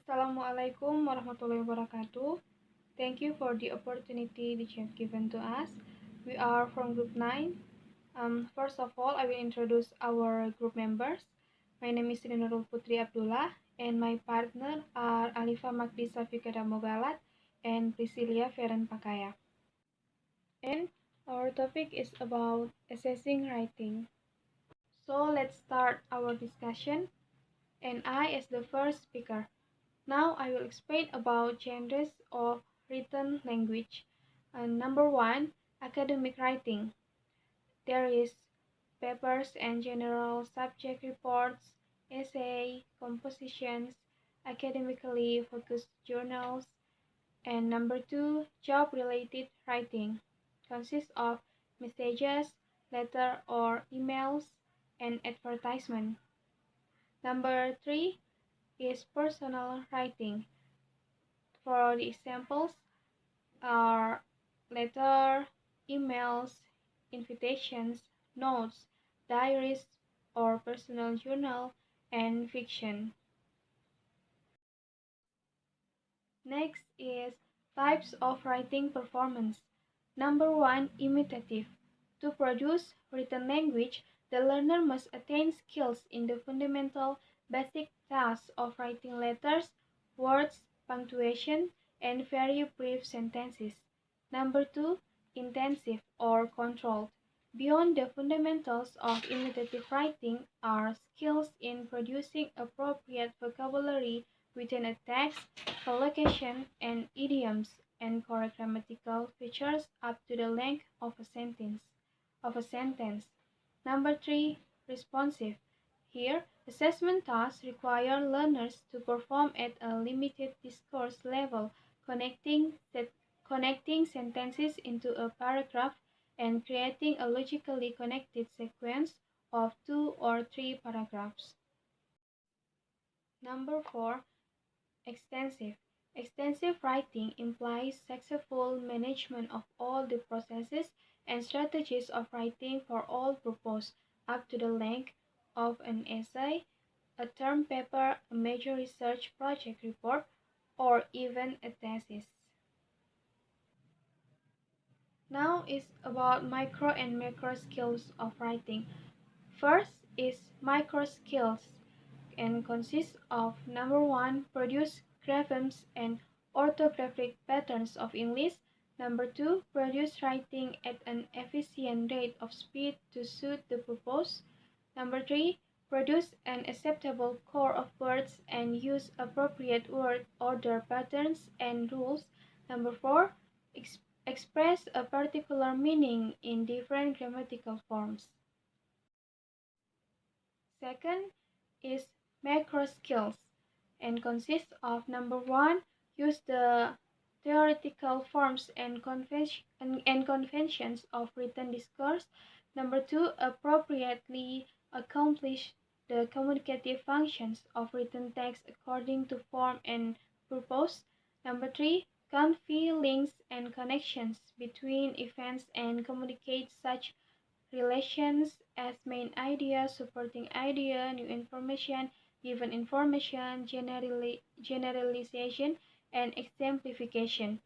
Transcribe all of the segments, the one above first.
Assalamualaikum warahmatullahi wabarakatuh. Thank you for the opportunity that you have given to us. We are from Group 9. First of all, I will introduce our group members. My name is Nurul Putri Abdullah, and my partner are Alifa Magdi Safikada Mogalat and Priscilia Feren Pakaya. And our topic is about assessing writing. So let's start our discussion. And I as the first speaker. Now I will explain about genres of written language. Number one, academic writing. There is papers and general subject reports, essay, compositions, academically focused journals. And number two, job-related writing. Consists of messages, letters or emails, and advertisement. Number three is personal writing. For the examples are letter, emails, invitations, notes, diaries or personal journal, and fiction. Next is types of writing performance. Number one, imitative. To produce written language, the learner must attain skills in the fundamental basic tasks of writing letters, words, punctuation, and very brief sentences. Number two, intensive or controlled. Beyond the fundamentals of imitative writing are skills in producing appropriate vocabulary within a text, collocation, and idioms, and correct grammatical features up to the length of a sentence. Number three, responsive. Here, assessment tasks require learners to perform at a limited discourse level, connecting sentences into a paragraph and creating a logically connected sequence of two or three paragraphs. Number four, extensive. Extensive writing implies successful management of all the processes and strategies of writing for all purposes, up to the length of an essay, a term paper, a major research project report, or even a thesis. Now is about micro and macro skills of writing. First is micro skills and consists of number one, produce graphemes and orthographic patterns of English. Number two, produce writing at an efficient rate of speed to suit the purpose. Number three, produce an acceptable core of words and use appropriate word order patterns and rules. Number four, express a particular meaning in different grammatical forms. Second is macro skills and consists of number one, use the theoretical forms and conventions of written discourse. Number two, appropriately accomplish the communicative functions of written text according to form and purpose. Number three, convey links and connections between events and communicate such relations as main idea, supporting idea, new information, given information, generalization, and exemplification.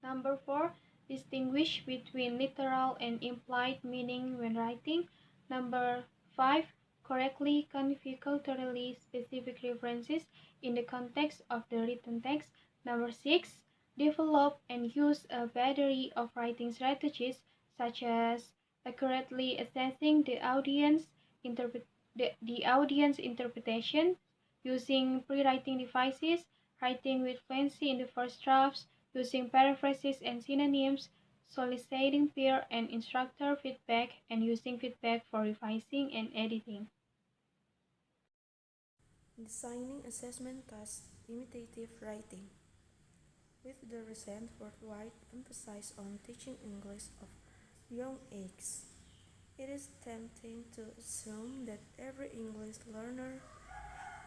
Number four, distinguish between literal and implied meaning when writing. Number five, correctly configure culturally specific references in the context of the written text. Number six, develop and use a battery of writing strategies such as accurately assessing the audience interpretation, using pre-writing devices, writing with fluency in the first drafts, using paraphrases and synonyms, soliciting peer and instructor feedback, and using feedback for revising and editing. Designing assessment tasks, imitative writing. With the recent worldwide emphasis on teaching English of young age, it is tempting to assume that every English learner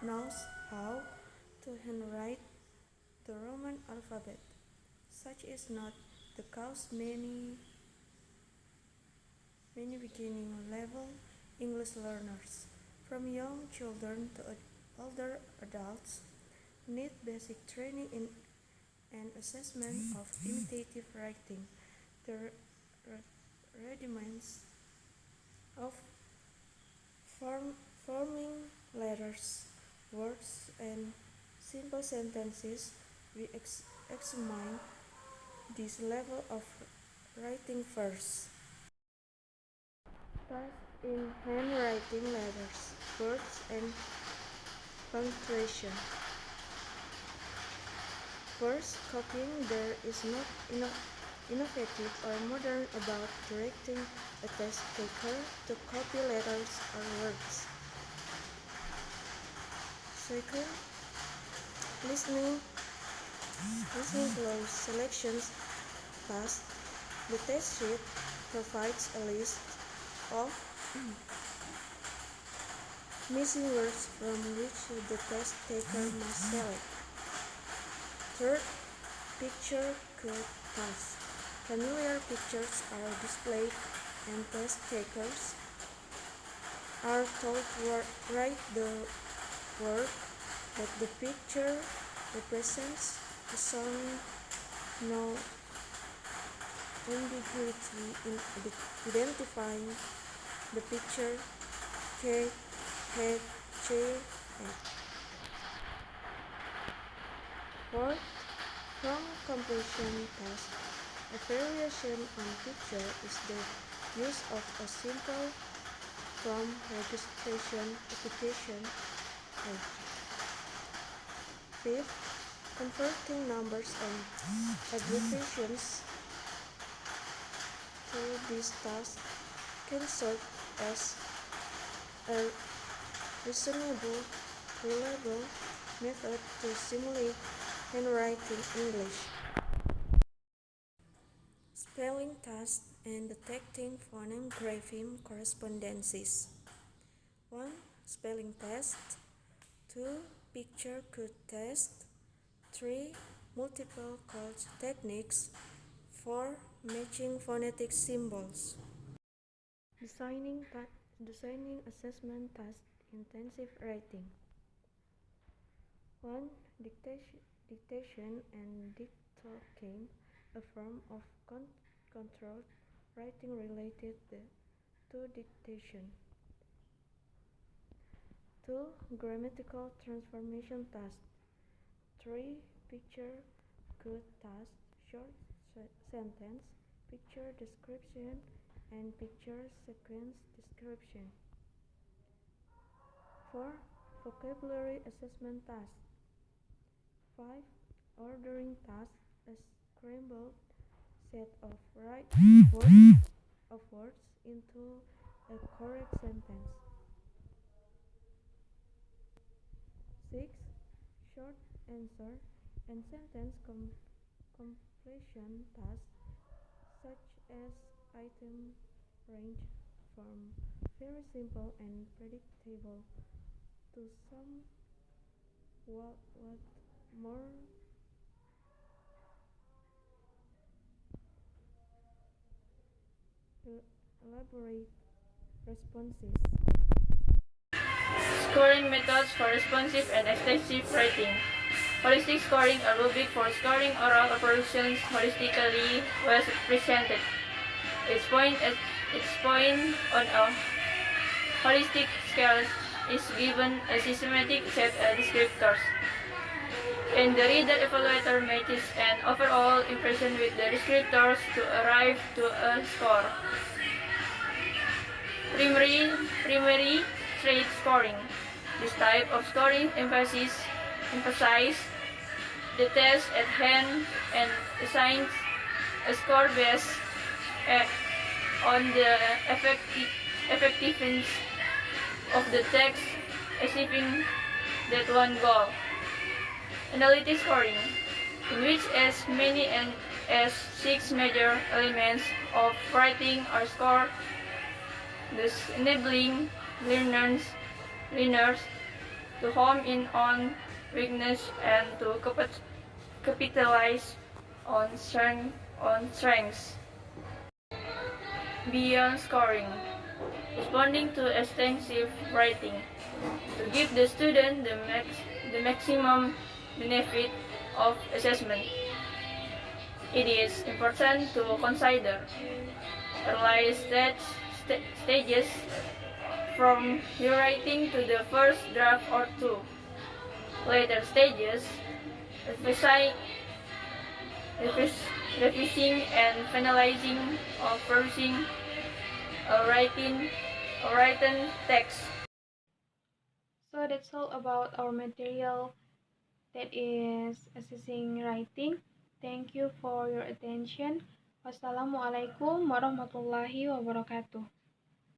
knows how to handwrite the Roman alphabet. Such is not the case. Many beginning level English learners, from young children to older adults need basic training in an assessment of imitative writing. The rudiments of forming letters, words, and simple sentences. We examine this level of writing first. Task in handwriting letters, words, and punctuation. First, copying. There is not innovative or modern about directing a test taker to copy letters or words. Second, listening close selections task. The test sheet provides a list of missing words from which the test taker must select. Third, picture code task. Familiar pictures are displayed and test takers are told to write the word that the picture represents, assuming no ambiguity in identifying the picture K, head, chair, and. Fourth, from completion task. A variation on picture is the use of a simple from registration application. Fifth, converting numbers and abbreviations to this task can serve as a reasonable, reliable method to simulate handwriting English. Spelling task and detecting phoneme-grapheme correspondences. 1. Spelling test. 2. Picture code test. 3. Multiple choice techniques. 4. Matching phonetic symbols. Designing assessment task intensive writing. 1. Dictation and dictation, a form of controlled writing related to dictation. 2. Grammatical transformation task. 3. Picture code task, short sentence, picture description, and picture sequence description. 4. Vocabulary assessment task. 5. Ordering task, a scrambled set of words into a correct sentence. 6. Short answer and sentence completion tasks, such as item range from very simple and predictable to somewhat more elaborate responses. Scoring methods for responsive and extensive writing. Holistic scoring, a rubric for scoring oral operations holistically, was presented. Its point on a holistic scale is given a systematic set of descriptors, and the reader evaluator makes an overall impression with the descriptors to arrive to a score. Primary trait scoring. This type of scoring emphasizes the test at hand and assigns a score based on the effectiveness of the text achieving that one goal. Analytic scoring, in which as many as 6 major elements of writing are scored, thus enabling learners to home in on weakness and to capitalize on strengths. Beyond scoring, responding to extensive writing. To give the student the maximum benefit of assessment, it is important to consider early stages from rewriting to the first draft or two. Later stages, revising and finalizing of producing a written text. So that's all about our material that is assessing writing. Thank you for your attention. Wassalamualaikum warahmatullahi wabarakatuh.